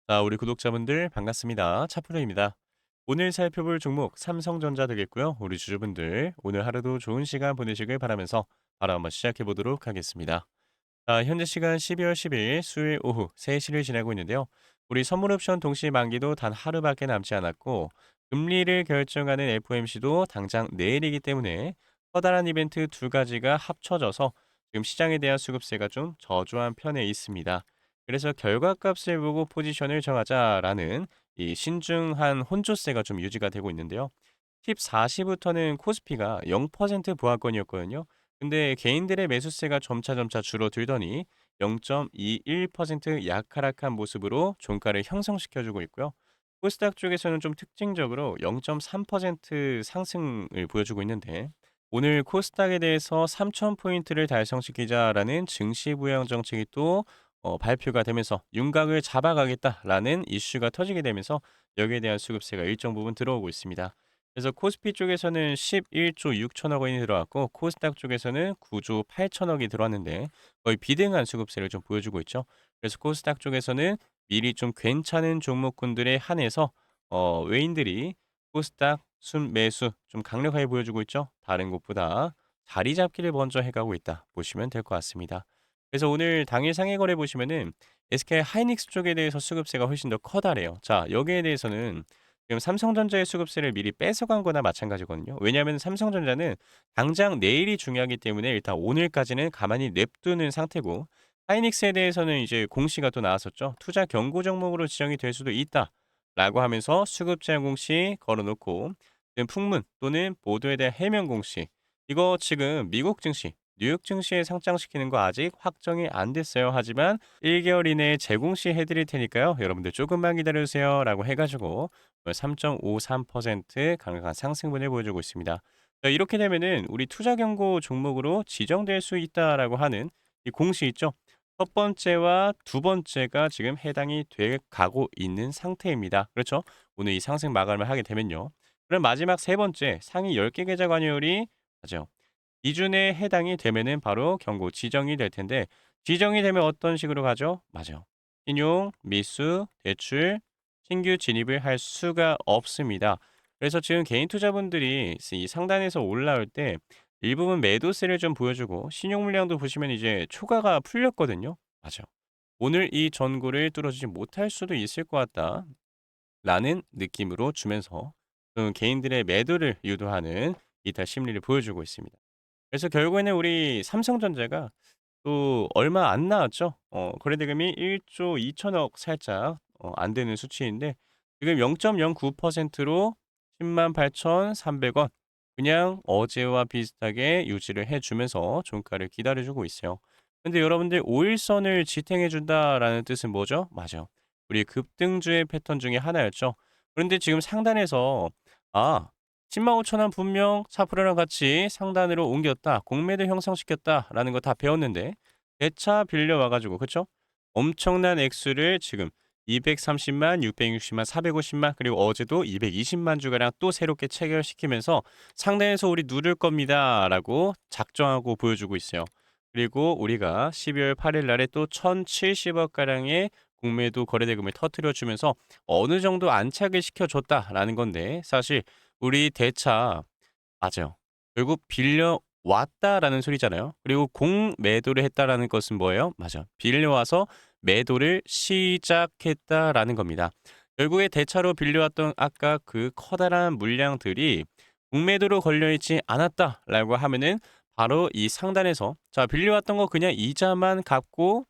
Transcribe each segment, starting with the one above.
자, 우리 구독자분들 반갑습니다. 차프로입니다. 오늘 살펴볼 종목 삼성전자 되겠고요. 우리 주주분들 오늘 하루도 좋은 시간 보내시길 바라면서 바로 한번 시작해 보도록 하겠습니다. 자, 현재 시간 12월 10일 수요일 오후 3시를 지나고 있는데요. 우리 선물 옵션 동시 만기도 단 하루밖에 남지 않았고 금리를 결정하는 FOMC도 당장 내일이기 때문에 커다란 이벤트 두 가지가 합쳐져서 지금 시장에 대한 수급세가 좀 저조한 편에 있습니다. 그래서 결과값을 보고 포지션을 정하자라는 이 신중한 혼조세가 좀 유지가 되고 있는데요. 14시부터는 코스피가 0% 보합권이었거든요. 근데 개인들의 매수세가 점차 줄어들더니 0.21% 약하락한 모습으로 종가를 형성시켜주고 있고요. 코스닥 쪽에서는 좀 특징적으로 0.3% 상승을 보여주고 있는데 오늘 코스닥에 대해서 3,000포인트를 달성시키자라는 증시부양 정책이 또 발표가 되면서 윤곽을 잡아가겠다라는 이슈가 터지게 되면서 여기에 대한 수급세가 일정 부분 들어오고 있습니다. 그래서 코스피 쪽에서는 11조 6천억 원이 들어왔고 코스닥 쪽에서는 9조 8천억이 들어왔는데 거의 비등한 수급세를 좀 보여주고 있죠. 그래서 코스닥 쪽에서는 미리 좀 괜찮은 종목군들에 한해서 외인들이 코스닥 순매수 좀 강력하게 보여주고 있죠. 다른 곳보다 자리 잡기를 먼저 해가고 있다 보시면 될 것 같습니다. 그래서 오늘 당일 상해 거래 보시면은 SK 하이닉스 쪽에 대해서 수급세가 훨씬 더 커다래요. 자, 여기에 대해서는 지금 삼성전자의 수급세를 미리 뺏어간 거나 마찬가지거든요. 왜냐하면 삼성전자는 당장 내일이 중요하기 때문에 일단 오늘까지는 가만히 냅두는 상태고 하이닉스에 대해서는 이제 공시가 또 나왔었죠. 투자 경고 종목으로 지정이 될 수도 있다라고 하면서 수급 제한 공시 걸어놓고 지금 풍문 또는 보도에 대한 해명 공시 이거 지금 미국 증시 뉴욕 증시에 상장시키는 거 아직 확정이 안 됐어요. 하지만 1개월 이내에 재공시 해드릴 테니까요. 여러분들 조금만 기다려주세요. 라고 해가지고 3.53% 강력한 상승분을 보여주고 있습니다. 자, 이렇게 되면은 우리 투자 경고 종목으로 지정될 수 있다라고 하는 이 공시 있죠. 첫 번째와 두 번째가 지금 해당이 돼 가고 있는 상태입니다. 그렇죠? 오늘 이 상승 마감을 하게 되면요. 그럼 마지막 세 번째 상위 10개 계좌 관여율이 맞아요. 기준에 해당이 되면은 바로 경고 지정이 될 텐데 지정이 되면 어떤 식으로 가죠? 맞아요. 신용, 미수, 대출, 신규 진입을 할 수가 없습니다. 그래서 지금 개인 투자분들이 이 상단에서 올라올 때 일부분 매도세를 좀 보여주고 신용 물량도 보시면 이제 초과가 풀렸거든요. 맞아요. 오늘 이 전고를 뚫어주지 못할 수도 있을 것 같다라는 느낌으로 주면서 개인들의 매도를 유도하는 이탈 심리를 보여주고 있습니다. 그래서 결국에는 우리 삼성전자가 또 얼마 안 나왔죠. 거래대금이 1조 2천억 살짝 안 되는 수치인데 지금 0.09%로 108,300원 그냥 어제와 비슷하게 유지를 해 주면서 종가를 기다려 주고 있어요. 근데 여러분들 5 일선을 지탱해 준다라는 뜻은 뭐죠? 맞아요. 우리 급등주의 패턴 중에 하나였죠. 그런데 지금 상단에서 아 105,000원 분명 차프로랑 같이 상단으로 옮겼다. 공매도 형성시켰다라는 거 다 배웠는데 대차 빌려와 가지고 그쵸? 엄청난 액수를 지금 230만, 660만, 450만 그리고 어제도 220만 주가량 또 새롭게 체결시키면서 "상단에서 우리 누를 겁니다."라고 작정하고 보여주고 있어요. 그리고 우리가 12월 8일 날에 또 1,070억 가량의 공매도 거래대금을 터뜨려 주면서 "어느 정도 안착을 시켜 줬다."라는 건데 사실 우리 대차 맞아요. 결국 "빌려왔다."라는 소리잖아요. 그리고 공매도를 했다라는 것은 뭐예요? 맞아. 빌려와서 매도를 시작했다라는 겁니다. 결국에 대차로 빌려왔던 아까 그 커다란 물량들이 "공매도로 걸려 있지 않았다."라고 하면은 바로 이 상단에서 "자 빌려왔던 거 그냥 이자만 갚고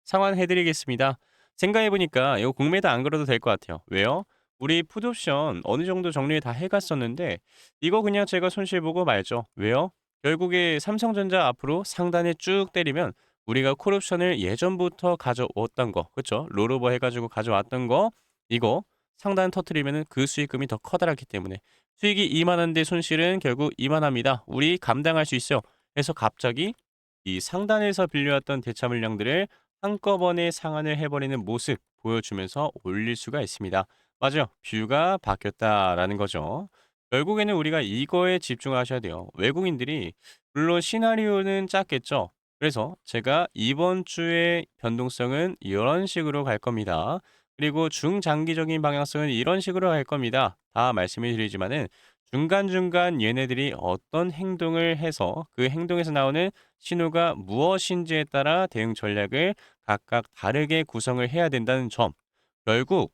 상환해 드리겠습니다." 생각해 보니까 이거 공매도 안 걸어도 될 것 같아요. 왜요? 우리 풋옵션 어느 정도 정리를 다 해 갔었는데 이거 그냥 제가 손실 보고 말죠. 왜요? 결국에 삼성전자 앞으로 상단에 쭉 때리면 우리가 콜옵션을 예전부터 가져왔던 거 그쵸? 롤오버 해 가지고 가져왔던 거 이거 상단 터트리면은 그 수익금이 더 커다랗기 때문에 수익이 이만한데 손실은 결국 이만합니다. 우리 감당할 수 있어요. 그래서 갑자기 이 상단에서 빌려왔던 대차 물량들을 한꺼번에 상환을 해버리는 모습 보여주면서 올릴 수가 있습니다. 맞아요. 뷰가 바뀌었다라는 거죠. 결국에는 우리가 이거에 집중하셔야 돼요. 외국인들이 물론 시나리오는 짰겠죠. 그래서 제가 이번 주의 변동성은 이런 식으로 갈 겁니다. 그리고 중장기적인 방향성은 이런 식으로 갈 겁니다. 다 말씀을 드리지만은 중간중간 얘네들이 어떤 행동을 해서 그 행동에서 나오는 신호가 무엇인지에 따라 대응 전략을 각각 다르게 구성을 해야 된다는 점. 결국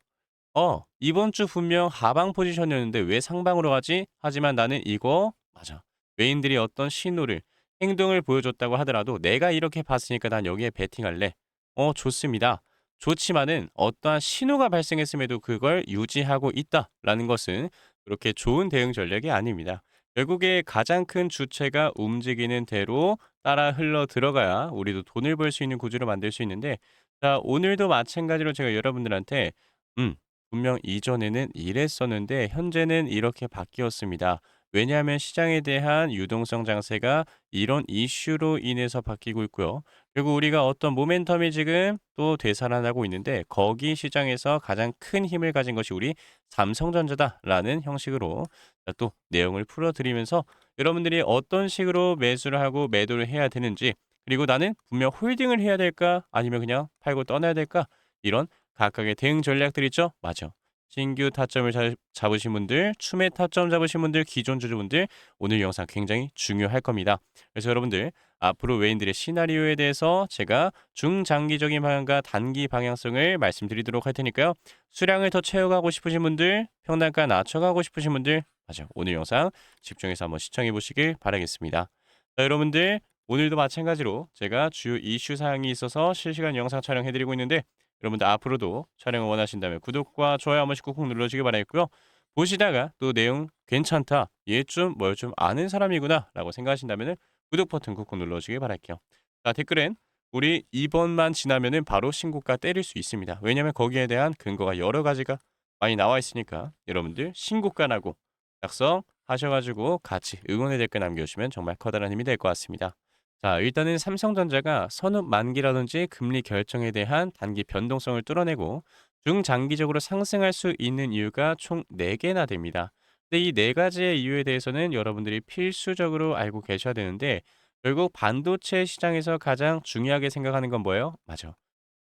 이번 주 분명 하방 포지션이었는데 왜 상방으로 가지? 하지만 나는 이거 맞아. 외인들이 어떤 신호를 행동을 보여줬다고 하더라도 내가 이렇게 봤으니까 난 여기에 베팅할래. 좋습니다. 좋지만은 어떠한 신호가 발생했음에도 그걸 유지하고 있다라는 것은 그렇게 좋은 대응 전략이 아닙니다. 결국에 가장 큰 주체가 움직이는 대로 따라 흘러 들어가야 우리도 돈을 벌 수 있는 구조를 만들 수 있는데 자, 오늘도 마찬가지로 제가 여러분들한테 음, 분명 이전에는 이랬었는데 현재는 이렇게 바뀌었습니다. 왜냐하면 시장에 대한 유동성 장세가 이런 이슈로 인해서 바뀌고 있고요. 그리고 우리가 어떤 모멘텀이 지금 또 되살아나고 있는데 거기 시장에서 가장 큰 힘을 가진 것이 우리 삼성전자다라는 형식으로 또 내용을 풀어드리면서 여러분들이 어떤 식으로 매수를 하고 매도를 해야 되는지 그리고 나는 분명 홀딩을 해야 될까 아니면 그냥 팔고 떠나야 될까 이런 각각의 대응 전략들 있죠? 맞아. 신규 타점을 잡으신 분들, 추매 타점 잡으신 분들, 기존 주주분들 오늘 영상 굉장히 중요할 겁니다. 그래서 여러분들 앞으로 외인들의 시나리오에 대해서 제가 중장기적인 방향과 단기 방향성을 말씀드리도록 할 테니까요. 수량을 더 채워가고 싶으신 분들, 평단가 낮춰가고 싶으신 분들 맞아. 오늘 영상 집중해서 한번 시청해 보시길 바라겠습니다. 자, 여러분들 오늘도 마찬가지로 제가 주요 이슈 사항이 있어서 실시간 영상 촬영해드리고 있는데 여러분들 앞으로도 촬영을 원하신다면 구독과 좋아요 한 번씩 꾹꾹 눌러주시기 바라겠고요. 보시다가 또 내용 괜찮다, 얘 좀 뭘 좀 아는 사람이구나 라고 생각하신다면 구독 버튼 꾹꾹 눌러주시기 바랄게요. 자, 댓글엔 우리 2번만 지나면은 바로 신고가 때릴 수 있습니다. 왜냐면 거기에 대한 근거가 여러 가지가 많이 나와 있으니까 여러분들 신고가라고 작성하셔가지고 같이 응원의 댓글 남겨주시면 정말 커다란 힘이 될 것 같습니다. 자, 일단은 삼성전자가 선업 만기라든지 금리 결정에 대한 단기 변동성을 뚫어내고 중장기적으로 상승할 수 있는 이유가 총 4개나 됩니다. 근데 이 4가지의 이유에 대해서는 여러분들이 필수적으로 알고 계셔야 되는데 결국 반도체 시장에서 가장 중요하게 생각하는 건 뭐예요? 맞아.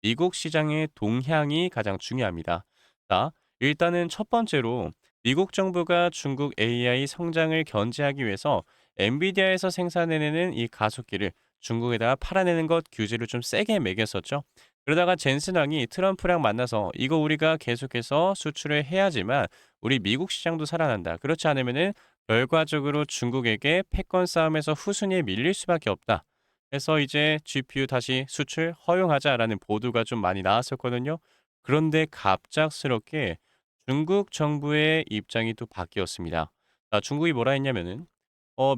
미국 시장의 동향이 가장 중요합니다. 자, 일단은 첫 번째로 미국 정부가 중국 AI 성장을 견제하기 위해서 엔비디아에서 생산해내는 이 가속기를 중국에다가 팔아내는 것 규제를 좀 세게 매겼었죠. 그러다가 젠슨왕이 트럼프랑 만나서 이거 우리가 계속해서 수출을 해야지만 우리 미국 시장도 살아난다. 그렇지 않으면은 결과적으로 중국에게 패권 싸움에서 후순위에 밀릴 수밖에 없다. 해서 이제 GPU 다시 수출 허용하자라는 보도가 좀 많이 나왔었거든요. 그런데 갑작스럽게 중국 정부의 입장이 또 바뀌었습니다. 중국이 뭐라 했냐면은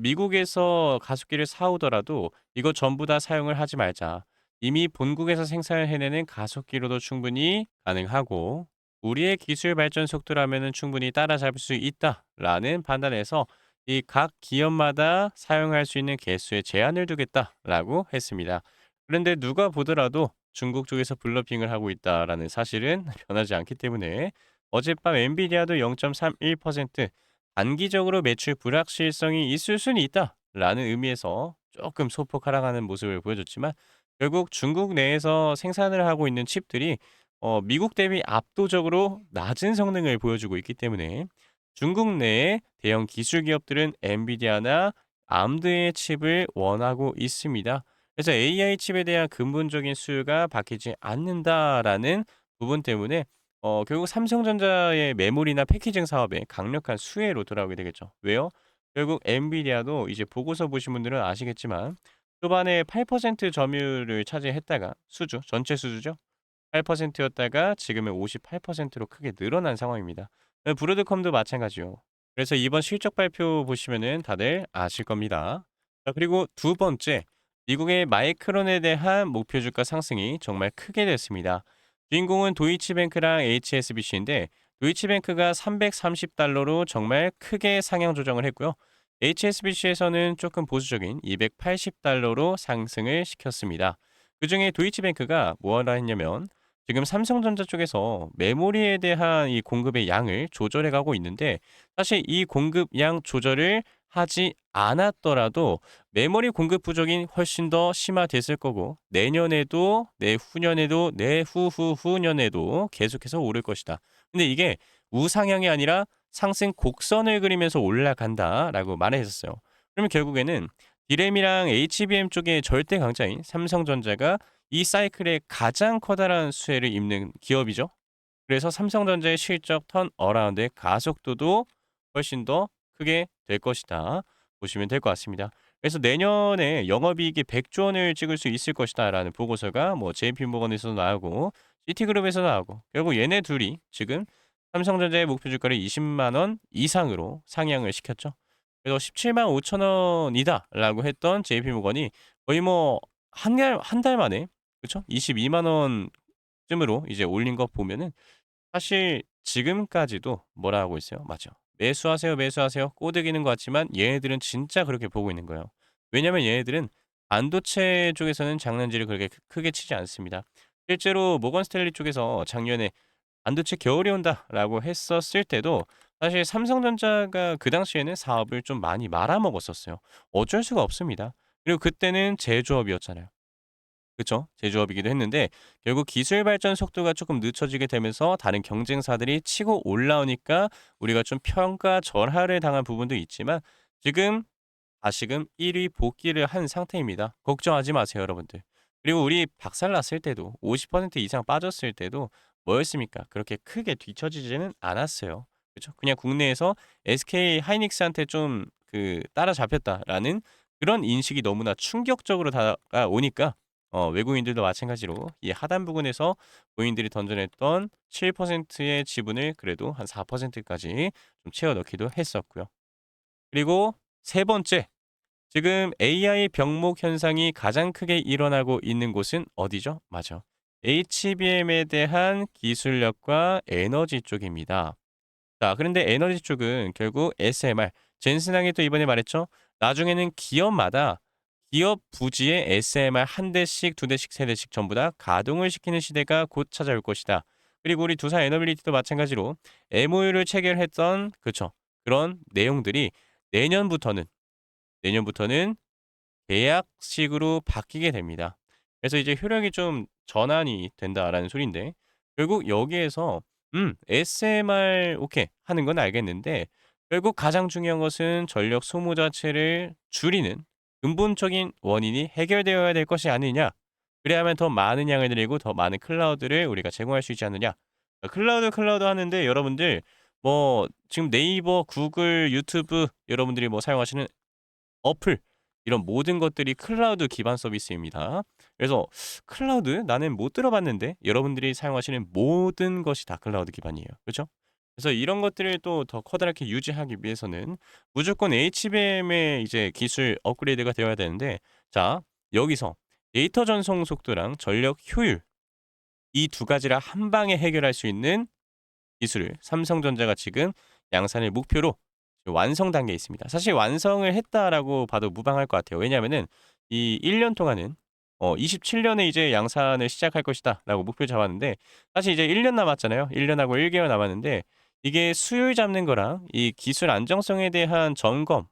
미국에서 가습기를 사오더라도 이거 전부 다 사용을 하지 말자. 이미 본국에서 생산을 해내는 가속기로도 충분히 가능하고 우리의 기술 발전 속도라면은 충분히 따라잡을 수 있다라는 판단에서 이 각 기업마다 사용할 수 있는 개수에 제한을 두겠다라고 했습니다. 그런데 누가 보더라도 중국 쪽에서 블러핑을 하고 있다라는 사실은 변하지 않기 때문에 어젯밤 엔비디아도 0.31% 단기적으로 매출 불확실성이 있을 수는 있다라는 의미에서 조금 소폭 하락하는 모습을 보여줬지만 결국 중국 내에서 생산을 하고 있는 칩들이 미국 대비 압도적으로 낮은 성능을 보여주고 있기 때문에 중국 내의 대형 기술 기업들은 엔비디아나 암드의 칩을 원하고 있습니다. 그래서 AI 칩에 대한 근본적인 수요가 바뀌지 않는다라는 부분 때문에 결국 삼성전자의 메모리나 패키징 사업에 강력한 수혜로 돌아오게 되겠죠. 왜요? 결국 엔비디아도 이제 보고서 보신 분들은 아시겠지만 초반에 8% 점유율을 차지했다가 수주, 전체 수주죠. 8%였다가 지금은 58%로 크게 늘어난 상황입니다. 브로드컴도 마찬가지요. 그래서 이번 실적 발표 보시면은 다들 아실 겁니다. 자, 그리고 두 번째, 미국의 마이크론에 대한 목표 주가 상승이 정말 크게 됐습니다. 주인공은 도이치뱅크랑 HSBC인데 도이치뱅크가 330달러로 정말 크게 상향 조정을 했고요. HSBC에서는 조금 보수적인 280달러로 상승을 시켰습니다. 그중에 도이치뱅크가 뭐하라 했냐면 지금 삼성전자 쪽에서 메모리에 대한 이 공급의 양을 조절해 가고 있는데 사실 이 공급 양 조절을 하지 않았더라도 메모리 공급 부족이 훨씬 더 심화됐을 거고 내년에도 내후년에도 내후후후년에도 계속해서 오를 것이다. 근데 이게 우상향이 아니라 상승 곡선을 그리면서 올라간다라고 말했었어요. 그러면 결국에는 디램이랑 HBM 쪽의 절대 강자인 삼성전자가 이 사이클의 가장 커다란 수혜를 입는 기업이죠. 그래서 삼성전자의 실적 턴어라운드의 가속도도 훨씬 더 크게 될 것이다. 보시면 될 것 같습니다. 그래서 내년에 영업이익이 100조 원을 찍을 수 있을 것이다라는 보고서가 뭐 JP모건에서도 나오고 시티그룹에서 나오고 결국 얘네 둘이 지금 삼성전자의 목표 주가를 20만 원 이상으로 상향을 시켰죠. 그래서 17만 5천 원이다라고 했던 JP모건이 거의 뭐 한 달 만에 그쵸? 22만 원쯤으로 이제 올린 거 보면은 사실 지금까지도 뭐라 하고 있어요? 맞아. "매수하세요, 매수하세요." 꼬드기는 것 같지만 얘네들은 진짜 그렇게 보고 있는 거예요. 왜냐면 얘네들은 반도체 쪽에서는 장난질을 그렇게 크게 치지 않습니다. 실제로 모건 스탠리 쪽에서 작년에 "반도체 겨울이 온다."라고 했었을 때도 사실 삼성전자가 그 당시에는 사업을 좀 많이 말아먹었었어요. 어쩔 수가 없습니다. 그리고 그때는 제조업이었잖아요. 그쵸. 제조업이기도 했는데 결국 기술 발전 속도가 조금 늦춰지게 되면서 다른 경쟁사들이 치고 올라오니까 우리가 좀 평가 절하를 당한 부분도 있지만 지금 다시금 1위 복귀를 한 상태입니다. 걱정하지 마세요, 여러분들. 그리고 우리 박살났을 때도 50% 이상 빠졌을 때도 뭐였습니까? 그렇게 크게 뒤처지지는 않았어요. 그죠? 그냥 국내에서 SK 하이닉스한테 좀 따라잡혔다라는 그런 인식이 너무나 충격적으로 다가오니까 외국인들도 마찬가지로 이 하단 부근에서 고인들이 던져냈던 7%의 지분을 그래도 한 4%까지 좀 채워 넣기도 했었고요. 그리고 세 번째 지금 AI 병목 현상이 가장 크게 일어나고 있는 곳은 어디죠? 맞아. HBM에 대한 기술력과 에너지 쪽입니다. 자, 그런데 에너지 쪽은 결국 SMR, 젠슨항이 또 이번에 말했죠. 나중에는 기업마다 기업 부지에 SMR 한 대씩, 두 대씩, 세 대씩 전부 다 가동을 시키는 시대가 곧 찾아올 것이다. 그리고 우리 두산 에너빌리티도 마찬가지로 MOU를 체결했던 그쵸. 그런 내용들이 내년부터는 내년부터는 계약식으로 바뀌게 됩니다. 그래서 이제 효력이 좀 전환이 된다라는 소린데 결국 여기에서 SMR 오케이 하는 건 알겠는데 결국 가장 중요한 것은 전력 소모 자체를 줄이는 근본적인 원인이 해결되어야 될 것이 아니냐. 그래야만 더 많은 양을 들이고 더 많은 클라우드를 우리가 제공할 수 있지 않느냐. 클라우드 하는데 여러분들 뭐 지금 네이버, 구글, 유튜브 여러분들이 뭐 사용하시는 어플 이런 모든 것들이 클라우드 기반 서비스입니다. 그래서 '클라우드? 나는 못 들어봤는데.' 여러분들이 사용하시는 모든 것이 다 클라우드 기반이에요. 그죠? 그래서 이런 것들을 또 더 커다랗게 유지하기 위해서는 무조건 HBM의 이제 기술 업그레이드가 되어야 되는데 자 여기서 데이터 전송 속도랑 전력 효율 이 두 가지를 한 방에 해결할 수 있는 기술을 삼성전자가 지금 양산을 목표로 완성 단계에 있습니다. 사실 완성을 했다라고 봐도 무방할 것 같아요. 왜냐하면은 이 1년 동안은 27 년에 이제 양산을 시작할 것이다라고 목표 잡았는데 사실 이제 1년 남았잖아요. 1 년하고 1 개월 남았는데 이게 수율 잡는 거랑 이 기술 안정성에 대한 점검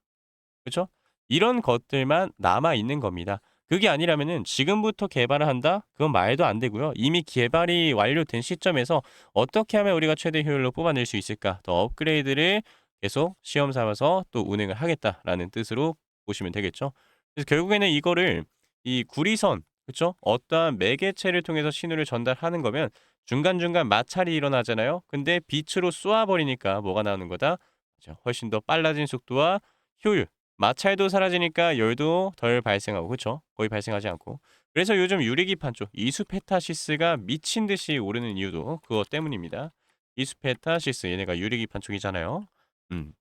그쵸? 이런 것들만 남아 있는 겁니다. 그게 아니라면은 지금부터 개발을 한다? 그건 말도 안 되고요. 이미 개발이 완료된 시점에서 '어떻게 하면 우리가 최대 효율로 뽑아낼 수 있을까? 더 업그레이드를 계속 시험 삼아서 또 운행을 하겠다.'라는 뜻으로 보시면 되겠죠. 그래서 결국에는 이거를 이 구리선 그쵸? 어떠한 매개체를 통해서 신호를 전달하는 거면 중간중간 마찰이 일어나잖아요. 근데 빛으로 쏘아 버리니까 뭐가 나오는 거다? 그죠. 훨씬 더 빨라진 속도와 효율 마찰도 사라지니까 열도 덜 발생하고 그쵸? 거의 발생하지 않고. 그래서 요즘 유리기판 쪽 이수페타시스가 미친 듯이 오르는 이유도 그것 때문입니다. 이수페타시스 얘네가 유리기판 쪽이잖아요. 음.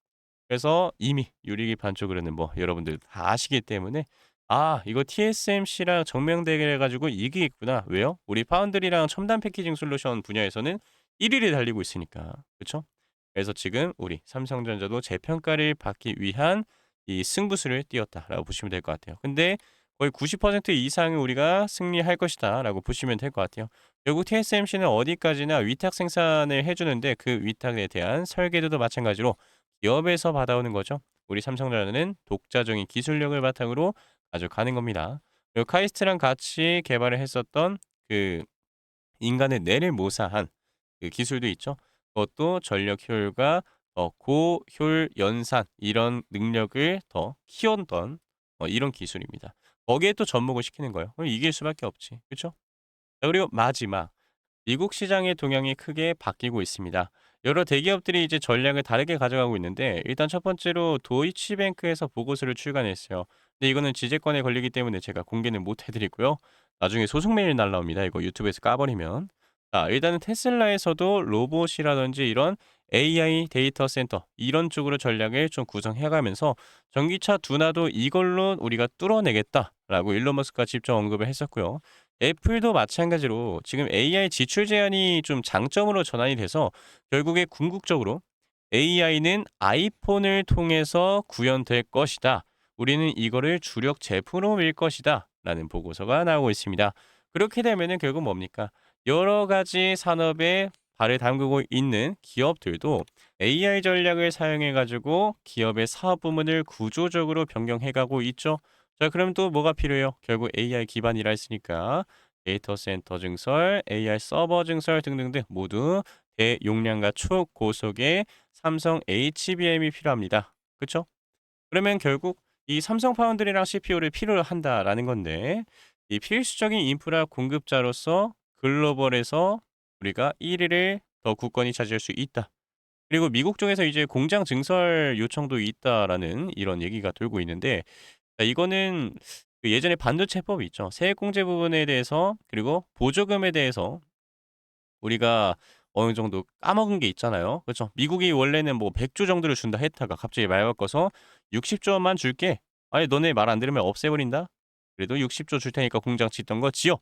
그래서 이미 유리기판 쪽으로는 뭐 여러분들 다 아시기 때문에 '아 이거 TSMC랑 정면 대결해 가지고 이기겠구나.' 왜요? 우리 파운드리랑 첨단 패키징 솔루션 분야에서는 1 위를 달리고 있으니까. 그쵸? 그래서 지금 우리 삼성전자도 재평가를 받기 위한 이 승부수를 띄웠다라고 보시면 될 것 같아요. 근데 거의 90% 이상은 우리가 승리할 것이다라고 보시면 될 것 같아요. 결국 TSMC는 어디까지나 위탁 생산을 해 주는데 그 위탁에 대한 설계도도 마찬가지로 기업에서 받아오는 거죠. 우리 삼성전자는 독자적인 기술력을 바탕으로 가져가는 겁니다. 그리고 카이스트랑 같이 개발을 했었던 그 인간의 뇌를 모사한 그 기술도 있죠. 그것도 전력 효율과 고효율 연산 이런 능력을 더 키웠던 이런 기술입니다. 거기에 또 접목을 시키는 거예요. 그럼 이길 수밖에 없지. 그쵸? 자 그리고 마지막 미국 시장의 동향이 크게 바뀌고 있습니다. 여러 대기업들이 이제 전략을 다르게 가져가고 있는데 일단 첫 번째로 도이치뱅크에서 보고서를 출간했어요. 근데 이거는 지재권에 걸리기 때문에 제가 공개는 못 해드리고요. 나중에 소송 메일 날라옵니다. 이거 유튜브에서 까버리면. 자, 일단은 테슬라에서도 로봇이라든지 이런 AI 데이터 센터 이런 쪽으로 전략을 좀 구성해가면서 전기차 둔화도 이걸로 우리가 뚫어내겠다라고 일론 머스크가 직접 언급을 했었고요. 애플도 마찬가지로 지금 AI 지출 제한이 좀 장점으로 전환이 돼서 결국에 궁극적으로 "AI는 아이폰을 통해서 구현될 것이다. 우리는 이거를 주력 제품으로 밀 것이다."라는 보고서가 나오고 있습니다. 그렇게 되면은 결국 뭡니까? 여러 가지 산업에 발을 담그고 있는 기업들도 AI 전략을 사용해 가지고 기업의 사업 부문을 구조적으로 변경해 가고 있죠. 자 그럼 또 뭐가 필요해요? 결국 AI 기반이라 했으니까 데이터 센터 증설, AI 서버 증설 등등등 모두 대용량과 초고속의 삼성 HBM이 필요합니다. 그쵸? 그러면 결국 이 삼성 파운드리랑 CPU를 필요로 한다라는 건데 이 필수적인 인프라 공급자로서 글로벌에서 우리가 1 위를 더 굳건히 차지할 수 있다. 그리고 미국 쪽에서 이제 "공장 증설 요청도 있다."라는 이런 얘기가 돌고 있는데 자 이거는 그 예전에 반도체법이 있죠. 세액공제 부분에 대해서 그리고 보조금에 대해서 우리가 어느 정도 까먹은 게 있잖아요. 그죠? 미국이 원래는 뭐 100조 정도를 준다 했다가 갑자기 말 바꿔서 60조 원만 줄게. 아니 너네 말 안 들으면 없애버린다. 그래도 60조 줄 테니까 공장 짓던 거 지어.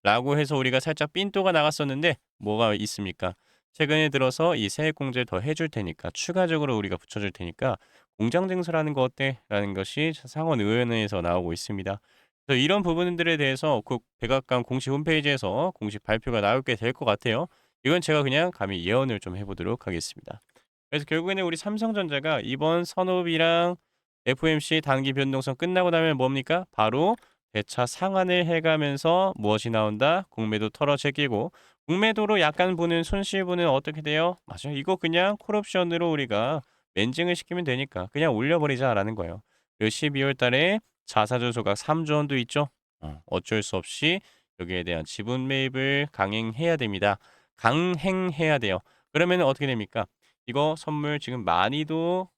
라고 해서 우리가 살짝 삔또가 나갔었는데 뭐가 있습니까? 최근에 들어서 이 세액 공제를 더 해줄 테니까 추가적으로 우리가 붙여줄 테니까 "공장 증설하는 거 어때?" 라는 것이 상원의원회에서 나오고 있습니다. 그래서 이런 부분들에 대해서 곧 백악관 공식 홈페이지에서 공식 발표가 나오게 될 것 같아요. 이건 제가 그냥 감히 예언을 좀 해 보도록 하겠습니다. 그래서 결국에는 우리 삼성전자가 이번 선호비랑 FOMC 단기 변동성 끝나고 나면 뭡니까? 바로 대차 상한을 해 가면서 무엇이 나온다? 공매도 털어 제끼고 공매도로 약간 보는 손실분은 어떻게 돼요? 맞아요. 이거 그냥 콜옵션으로 우리가 멘징을 시키면 되니까 그냥 올려버리자라는 거예요. 그리고 12월 달에 자사주 소각 3조 원도 있죠. 어쩔 수 없이 여기에 대한 지분 매입을 강행해야 됩니다. 강행해야 돼요. 그러면은 어떻게 됩니까? 이거 선물 지금 많이도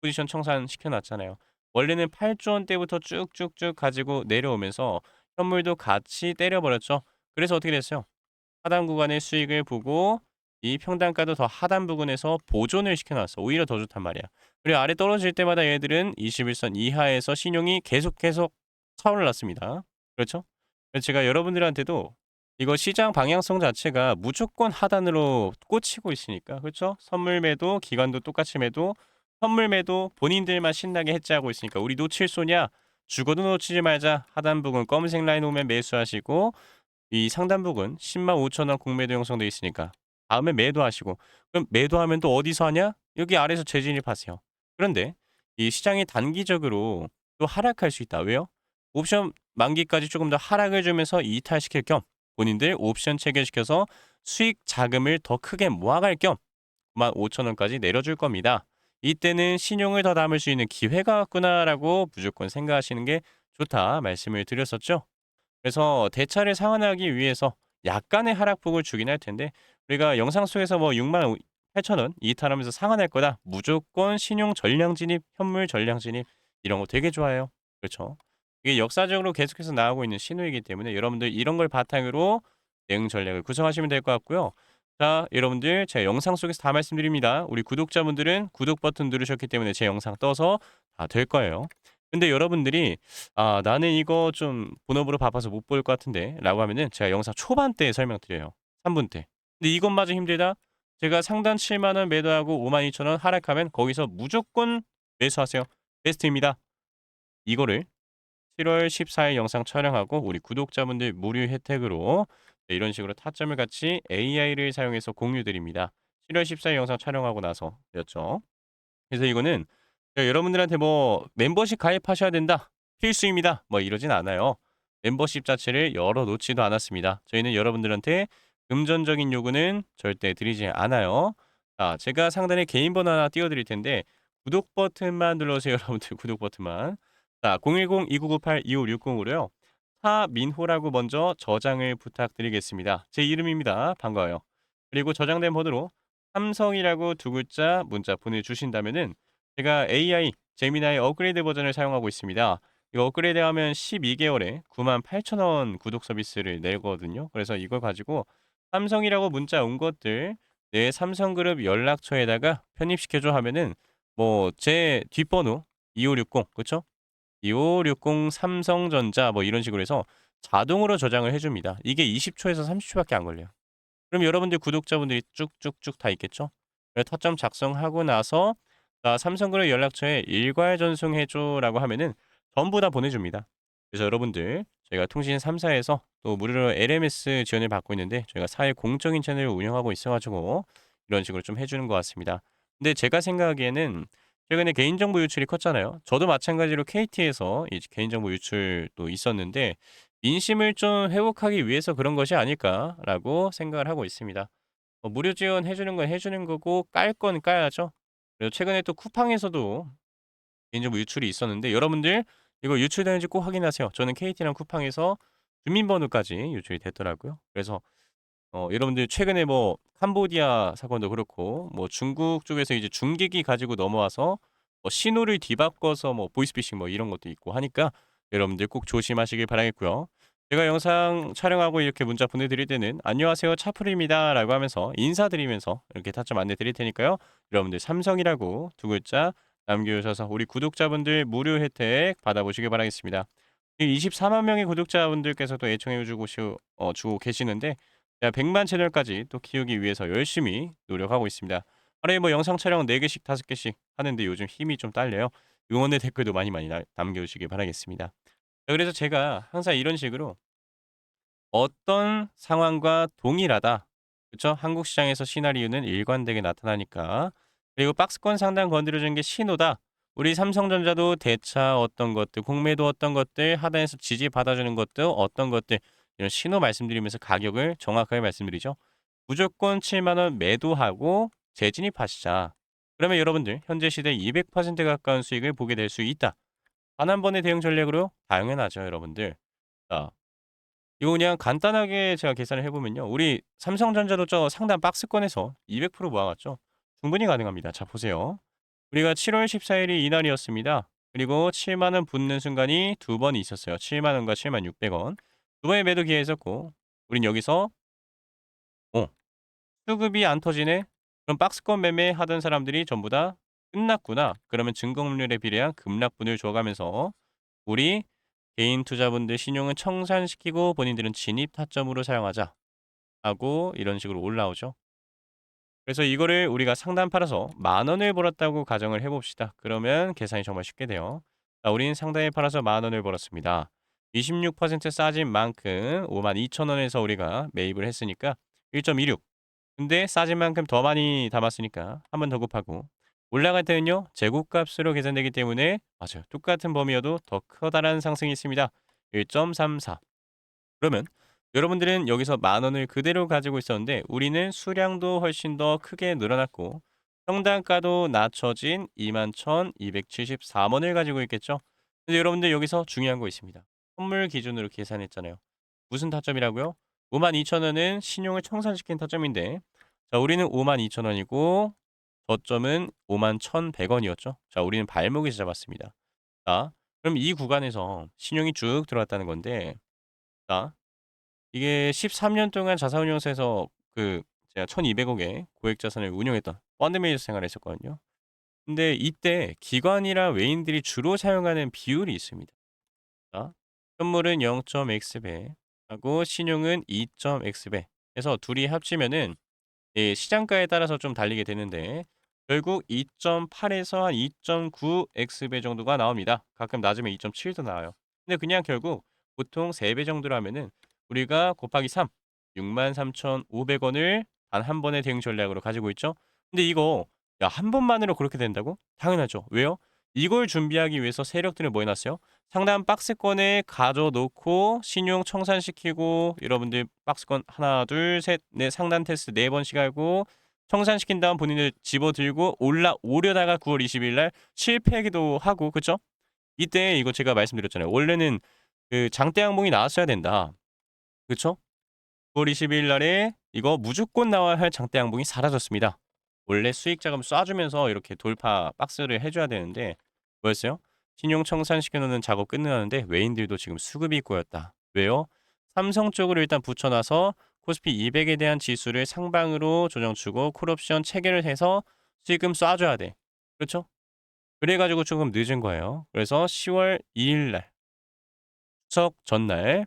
포지션 청산시켜 놨잖아요. 원래는 8조 원대부터 쭉쭉쭉 가지고 내려오면서 현물도 같이 때려 버렸죠. 그래서 어떻게 됐어요? 하단 구간의 수익을 보고 이 평단가도 더 하단 부근에서 보존을 시켜 놨어. 오히려 더 좋단 말이야. 그리고 아래 떨어질 때마다 얘들은 21선 이하에서 신용이 계속 차올랐습니다. 그렇죠? 그래서 제가 여러분들한테도 이거 시장 방향성 자체가 무조건 하단으로 꽂히고 있으니까 그렇죠? 선물 매도, 기관도 똑같이 매도, 선물 매도 본인들만 신나게 해지하고 있으니까 우리 놓칠 소냐? 죽어도 놓치지 말자. 하단 부분 검은색 라인 오면 매수하시고 이 상단부근 105,000원 공매도 형성돼 있으니까 다음에 매도하시고 그럼 매도하면 또 어디서 하냐? 여기 아래에서 재진입하세요. 그런데 이 시장이 단기적으로 또 하락할 수 있다. 왜요? 옵션 만기까지 조금 더 하락을 주면서 이탈시킬 겸 본인들 옵션 체결시켜서 수익 자금을 더 크게 모아갈 겸 95,000원까지 내려줄 겁니다. 이때는 '신용을 더 담을 수 있는 기회가 왔구나.'라고 무조건 생각하시는 게 좋다 말씀을 드렸었죠. 그래서 대차를 상환하기 위해서 약간의 하락폭을 주긴 할 텐데 우리가 영상 속에서 뭐 6만 8천 원 이탈하면서 상환할 거다. 무조건 신용 전량 진입, 현물 전량 진입 이런 거 되게 좋아해요. 그렇죠. 이게 역사적으로 계속해서 나오고 있는 신호이기 때문에 여러분들 이런 걸 바탕으로 대응 전략을 구성하시면 될 것 같고요. 자, 여러분들 제가 영상 속에서 다 말씀드립니다. 우리 구독자분들은 구독 버튼 누르셨기 때문에 제 영상 떠서 다 될 거예요. 근데 여러분들이 "아 나는 이거 좀 본업으로 바빠서 못 볼 것 같은데."라고 하면은 제가 영상 초반 때 설명드려요. 3분 때. 근데 이것마저 힘들다? 제가 상단 7만 원 매도하고 52,000원 하락하면 거기서 무조건 매수하세요. 베스트입니다. 이거를 7월 14일 영상 촬영하고 우리 구독자분들 무료 혜택으로 네 이런 식으로 타점을 같이 AI를 사용해서 공유 드립니다. 7월 14일 영상 촬영하고 나서였죠. 그래서 이거는 여러분들한테 뭐 "멤버십 가입하셔야 된다. 필수입니다." 뭐 이러진 않아요. 멤버십 자체를 열어 놓지도 않았습니다. 저희는 여러분들한테 금전적인 요구는 절대 드리지 않아요. 자, 제가 상단에 개인 번호 하나 띄워 드릴 텐데 구독 버튼만 눌러주세요 여러분들 구독 버튼만. 자, 010-2998-2560 으로요. 타민호라고 먼저 저장을 부탁드리겠습니다. 제 이름입니다. 반가워요. 그리고 저장된 번호로 삼성이라고 두 글자 문자 보내주신다면은 제가 AI 제미나이 업그레이드 버전을 사용하고 있습니다. 이거 업그레이드하면 12개월에 98,000원 구독 서비스를 내거든요. 그래서 이걸 가지고 삼성이라고 문자 온 것들 내 삼성그룹 연락처에다가 편입시켜 줘 하면은 뭐 제 뒷번호 2560 그쵸? 2560 삼성전자 뭐 이런 식으로 해서 자동으로 저장을 해 줍니다. 이게 20 초에서 30 초밖에 안 걸려요. 그럼 여러분들 구독자분들이 쭉쭉쭉 다 있겠죠? 타점 작성하고 나서 삼성그룹 연락처에 "일괄 전송해 줘."라고 하면은 전부 다 보내줍니다. 그래서 여러분들 저희가 통신 3사에서 또 무료로 LMS 지원을 받고 있는데 저희가 사회 공적인 채널을 운영하고 있어 가지고 이런 식으로 좀 해 주는 것 같습니다. 근데 제가 생각하기에는 최근에 개인정보 유출이 컸잖아요. 저도 마찬가지로 KT에서 이 개인정보 유출도 있었는데 '민심을 좀 회복하기 위해서 그런 것이 아닐까.'라고 생각을 하고 있습니다. 무료 지원해 주는 건 해 주는 거고 깔 건 까야죠. 그리고 최근에 또 쿠팡에서도 개인정보 유출이 있었는데 여러분들 이거 유출되는지 꼭 확인하세요. 저는 KT랑 쿠팡에서 주민번호까지 유출이 됐더라고요. 그래서 여러분들 최근에 뭐 캄보디아 사건도 그렇고 뭐 중국 쪽에서 이제 중계기 가지고 넘어와서 뭐 신호를 뒤바꿔서 뭐 보이스피싱 뭐 이런 것도 있고 하니까 여러분들 꼭 조심하시길 바라겠고요. 제가 영상 촬영하고 이렇게 문자 보내드릴 때는 "안녕하세요. 차프리입니다."라고 하면서 인사드리면서 이렇게 타점 안내 드릴 테니까요. 여러분들 삼성이라고 두 글자 남겨주셔서 우리 구독자분들 무료 혜택 받아보시길 바라겠습니다. 이 24만 명의 구독자분들께서도 애청해 주고 계시는데 제가 100만 채널까지 또 키우기 위해서 열심히 노력하고 있습니다. 하루에 뭐 영상 촬영 4 개씩 5 개씩 하는데 요즘 힘이 좀 딸려요. 응원의 댓글도 많이 남겨 주시길 바라겠습니다. 자, 그래서 제가 항상 이런 식으로 어떤 상황과 동일하다. 그쵸? 한국 시장에서 시나리오는 일관되게 나타나니까. 그리고 박스권 상단 건드려 주는 게 신호다. 우리 삼성전자도 대차 어떤 것들, 공매도 어떤 것들, 하단에서 지지 받아주는 것들, 어떤 것들 이런 신호 말씀드리면서 가격을 정확하게 말씀드리죠. 무조건 7만 원 매도하고 재진입하시자. 그러면 여러분들 현재 시대 200% 가까운 수익을 보게 될 수 있다. 단 한 번의 대응 전략으로 당연하죠, 여러분들. 자, 이거 그냥 간단하게 제가 계산을 해 보면요. 우리 삼성전자도 저 상단 박스권에서 200% 모아갔죠. 충분히 가능합니다. 자, 보세요. 우리가 7월 14일이 이날이었습니다. 그리고 7만 원 붙는 순간이 두 번이 있었어요. 7만 원과 7,600원. 두 번의 매도 기회 있었고 우린 여기서 어 수급이 안 터지네. 그럼 박스권 매매하던 사람들이 전부 다 끝났구나. 그러면 증거금률에 비례한 급락분을 줘가면서 우리 개인 투자분들 신용은 청산시키고 본인들은 진입 타점으로 사용하자 하고 이런 식으로 올라오죠. 그래서 이거를 우리가 상단 팔아서 만 원을 벌었다고 가정을 해 봅시다. 그러면 계산이 정말 쉽게 돼요. 자, 우린 상단에 팔아서 만 원을 벌었습니다. 26% 싸진 만큼 52,000원에서 우리가 매입을 했으니까 1.26. 근데 싸진 만큼 더 많이 담았으니까 한 번 더 곱하고 올라갈 때는요 재고값으로 계산되기 때문에 맞아요. 똑같은 범위여도 더 커다란 상승이 있습니다. 1.34. 그러면 여러분들은 여기서 만 원을 그대로 가지고 있었는데 우리는 수량도 훨씬 더 크게 늘어났고 평단가도 낮춰진 21,274원을 가지고 있겠죠. 근데 여러분들 여기서 중요한 거 있습니다. 선물 기준으로 계산했잖아요. 무슨 타점이라고요? 52,000원은 신용을 청산시킨 타점인데 자, 우리는 52,000원이고 저점은 51,100원이었죠. 자, 우리는 발목에서 잡았습니다. 자, 그럼 이 구간에서 신용이 쭉 들어왔다는 건데 자, 이게 13년 동안 자산운용사에서 제가 1,200억의 고액 자산을 운용했던 펀드 매니저 생활을 했었거든요. 근데 이때 기관이랑 외인들이 주로 사용하는 비율이 있습니다. 자, 현물은 0.x배 하고 신용은 2.x배 해서 둘이 합치면은 예, 시장가에 따라서 좀 달리게 되는데 결국 2.8에서 한 2.9 x배 정도가 나옵니다. 가끔 낮으면 2.7도 나와요. 근데 그냥 결국 보통 3배 정도로 하면은 우리가 곱하기 3, 63,500원을 단 한 번의 대응 전략으로 가지고 있죠. 근데 이거 야, 한 번만으로 그렇게 된다고? 당연하죠. 왜요? 이걸 준비하기 위해서 세력들을 뭐 해 놨어요? 상단 박스권에 가져 놓고 신용 청산시키고 여러분들 박스권 하나 둘 셋 넷 상단 테스트 4 번씩 하고 청산시킨 다음 본인들 집어들고 올라오려다가 9월 20일 날 실패하기도 하고 그쵸? 이때 이거 제가 말씀드렸잖아요. 원래는 그 장대 항봉이 나왔어야 된다. 그쵸? 9월 20일 날에 이거 무조건 나와야 할 장대 항봉이 사라졌습니다. 원래 수익 자금 쏴주면서 이렇게 돌파 박스를 해 줘야 되는데 뭐였어요? 신용 청산시켜 놓는 작업 끝나는데 외인들도 지금 수급이 꼬였다. 왜요? 삼성 쪽으로 일단 붙여 놔서 코스피 200에 대한 지수를 상방으로 조정 주고 콜옵션 체결을 해서 수익금 쏴 줘야 돼. 그렇죠? 그래 가지고 조금 늦은 거예요. 그래서 10월 2일 날 추석 전날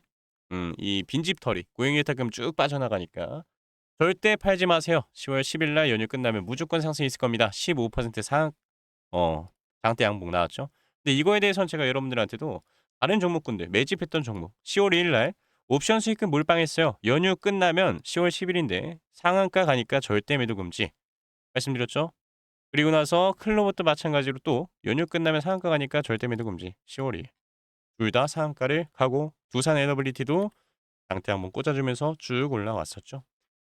이 빈집털이 고액 예탁금 쭉 빠져나가니까 절대 팔지 마세요. 10월 10일 날 연휴 끝나면 무조건 상승이 있을 겁니다. 15% 어 장대 양봉 나왔죠. 근데 이거에 대해서는 제가 여러분들한테도 다른 종목군들 매집했던 종목 10월 2일 날 옵션 수익금 몰빵했어요. 연휴 끝나면 10월 10 일인데 상한가 가니까 절대 매도 금지 말씀드렸죠. 그리고 나서 클로버도 마찬가지로 또 연휴 끝나면 상한가 가니까 절대 매도 금지 10월 2일. 둘 다 상한가를 가고 두산 에너빌리티도 장대 한번 꽂아주면서 쭉 올라왔었죠.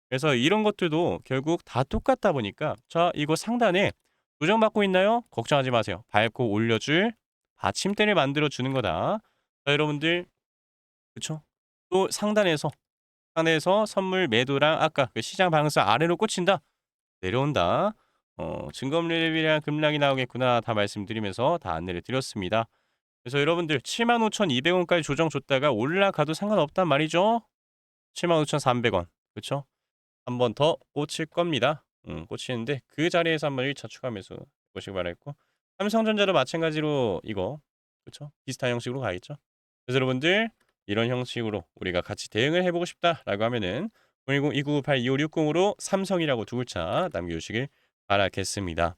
그래서 이런 것들도 결국 다 똑같다 보니까 자 이거 상단에 조정받고 있나요? 걱정하지 마세요. 밟고 올려줄 받침대를 만들어 주는 거다. 자 여러분들 그쵸? 또 상단에서 선물 매도랑 아까 그 시장 방향성 아래로 꽂힌다. 내려온다. 증검례비랑 급락이 나오겠구나 다 말씀드리면서 다 안내를 드렸습니다. 그래서 여러분들 75,200 원까지 조정 줬다가 올라가도 상관없단 말이죠. 75,300 원. 그쵸? 한 번 더 꽂힐 겁니다. 꽂히는데 그 자리에서 한번 1차 추가 매수 보시기 바라겠고 삼성전자도 마찬가지로 이거 그쵸? 비슷한 형식으로 가겠죠? 그래서 여러분들 이런 형식으로 우리가 같이 대응을 해 보고 싶다라고 하면은 010-2998-2560으로 삼성이라고 두 글자 남겨 주시길 바라겠습니다.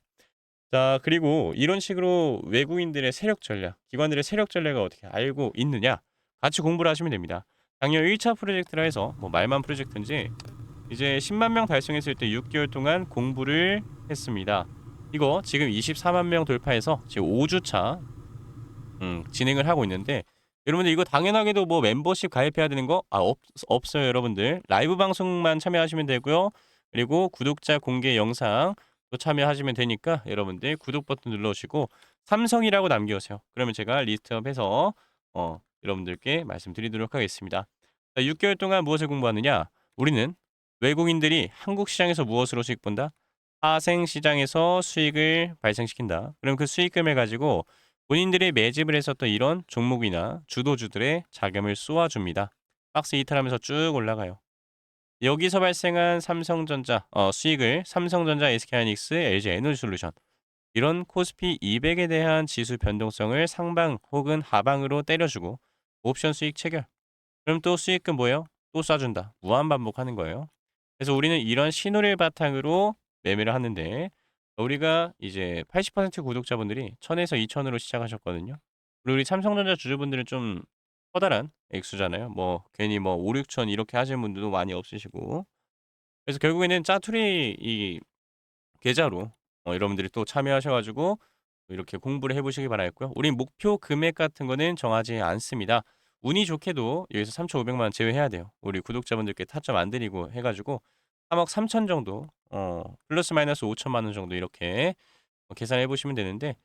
자 그리고 이런 식으로 외국인들의 세력 전략, 기관들의 세력 전략을 어떻게 알고 있느냐? 같이 공부를 하시면 됩니다. 작년 1차 프로젝트라 해서 뭐 말만 프로젝트인지 이제 10만 명 달성했을 때 6개월 동안 공부를 했습니다. 이거 지금 24만 명 돌파해서 지금 5주 차 진행을 하고 있는데 여러분들 이거 당연하게도 뭐 멤버십 가입해야 되는 거 없어요, 여러분들. 라이브 방송만 참여하시면 되고요. 그리고 구독자 공개 영상 또 참여하시면 되니까 여러분들 구독 버튼 눌러주시고 삼성이라고 남겨주세요. 그러면 제가 리스트업해서 여러분들께 말씀드리도록 하겠습니다. 자, 6개월 동안 무엇을 공부하느냐? 우리는 외국인들이 한국 시장에서 무엇으로 수익 본다? 하생 시장에서 수익을 발생시킨다. 그럼 그 수익금을 가지고 본인들이 매집을 했었던 이런 종목이나 주도주들의 자금을 쏘아줍니다. 박스 이탈하면서 쭉 올라가요. 여기서 발생한 삼성전자 수익을 삼성전자, SK하이닉스, LG 에너지솔루션 이런 코스피 200에 대한 지수 변동성을 상방 혹은 하방으로 때려주고 옵션 수익 체결. 그럼 또 수익금 뭐예요? 또 쏴준다. 무한 반복하는 거예요. 그래서 우리는 이런 신호를 바탕으로 매매를 하는데 우리가 이제 80% 구독자분들이 1000에서 2000으로 시작하셨거든요. 그리고 우리 삼성전자 주주분들은 좀 커다란 액수잖아요. 뭐 괜히 뭐 5, 6천 이렇게 하시는 분들도 많이 없으시고. 그래서 결국에는 짜투리 이 계좌로 여러분들이 또 참여하셔 가지고 이렇게 공부를 해 보시기 바라겠고요. 우린 목표 금액 같은 거는 정하지 않습니다. 운이 좋게도 여기서 3,500만 원 제외해야 돼요. 우리 구독자분들께 타점 안 드리고 해 가지고 3억 3천 정도 플러스 마이너스 5천만 원 정도 이렇게 계산해 보시면 되는데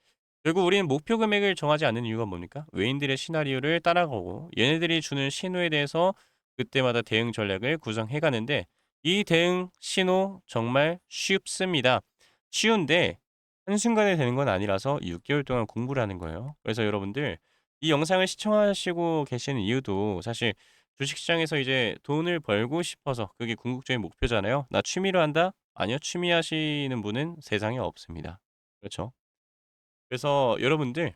결국 우리는 목표 금액을 정하지 않는 이유가 뭡니까? 외인들의 시나리오를 따라가고 얘네들이 주는 신호에 대해서 그때마다 대응 전략을 구성해 가는데 이 대응 신호 정말 쉽습니다. 쉬운데 한순간에 되는 건 아니라서 6개월 동안 공부를 하는 거예요. 그래서 여러분들 이 영상을 시청하시고 계시는 이유도 사실 주식시장에서 이제 돈을 벌고 싶어서 그게 궁극적인 목표잖아요. '나 취미로 한다.' 아니요. 취미 하시는 분은 세상에 없습니다. 그렇죠? 그래서 여러분들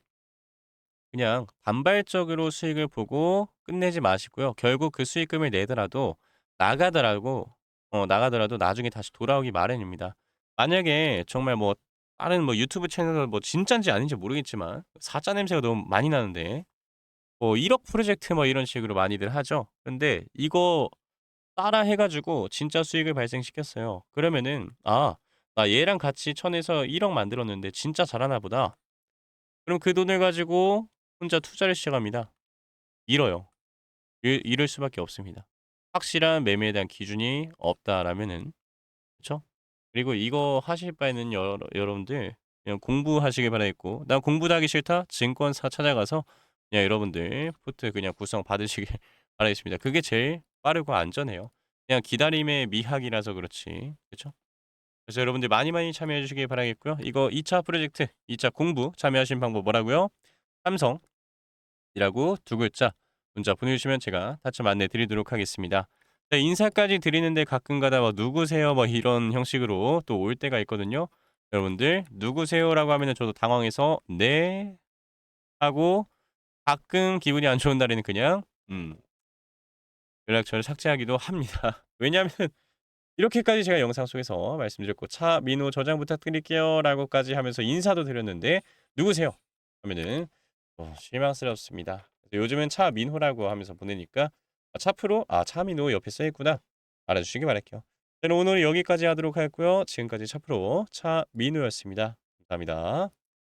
그냥 단발적으로 수익을 보고 끝내지 마시고요. 결국 그 수익금을 내더라도 나가더라도 나가더라도 나중에 다시 돌아오기 마련입니다. 만약에 정말 뭐 다른 뭐 유튜브 채널 뭐 진짠지 아닌지 모르겠지만 사짜 냄새가 너무 많이 나는데 뭐 1억 프로젝트 뭐 이런 식으로 많이들 하죠. 근데 이거 따라 해 가지고 진짜 수익을 발생시켰어요. 그러면은 '아 나 얘랑 같이 1000에서 1억 만들었는데 진짜 잘하나 보다.' 그럼 그 돈을 가지고 혼자 투자를 시작합니다. 잃어요. 잃을 수밖에 없습니다. 확실한 매매에 대한 기준이 없다라면은 그쵸? 그리고 이거 하실 바에는 여러분들 그냥 공부하시길 바라겠고 '난 공부도 하기 싫다.' 증권사 찾아가서 그냥 여러분들 푸트 그냥 구성 받으시길 바라겠습니다. 그게 제일 빠르고 안전해요. 그냥 기다림의 미학이라서 그렇지. 그쵸? 그래서 여러분들 많이 많이 참여해 주시길 바라겠고요. 이거 2차 프로젝트 2차 공부 참여하신 방법 뭐라고요? 삼성이라고 두 글자 문자 보내주시면 제가 타점 안내 드리도록 하겠습니다. 네, 인사까지 드리는데 가끔가다 뭐 "누구세요?" 뭐 이런 형식으로 또 올 때가 있거든요. 여러분들 "누구세요?"라고 하면은 저도 당황해서 "네." 하고 가끔 기분이 안 좋은 날에는 그냥 연락처를 삭제하기도 합니다. 왜냐하면 이렇게까지 제가 영상 속에서 말씀드렸고 "차 민호 저장 부탁드릴게요."라고까지 하면서 인사도 드렸는데 "누구세요?" 하면은 실망스럽습니다. 요즘은 차민호라고 하면서 보내니까 차프로 '아 차민호 옆에 써 있구나.' 알아주시기 바랄게요. 저는 오늘 여기까지 하도록 하겠고요. 지금까지 차프로 차민호였습니다. 감사합니다.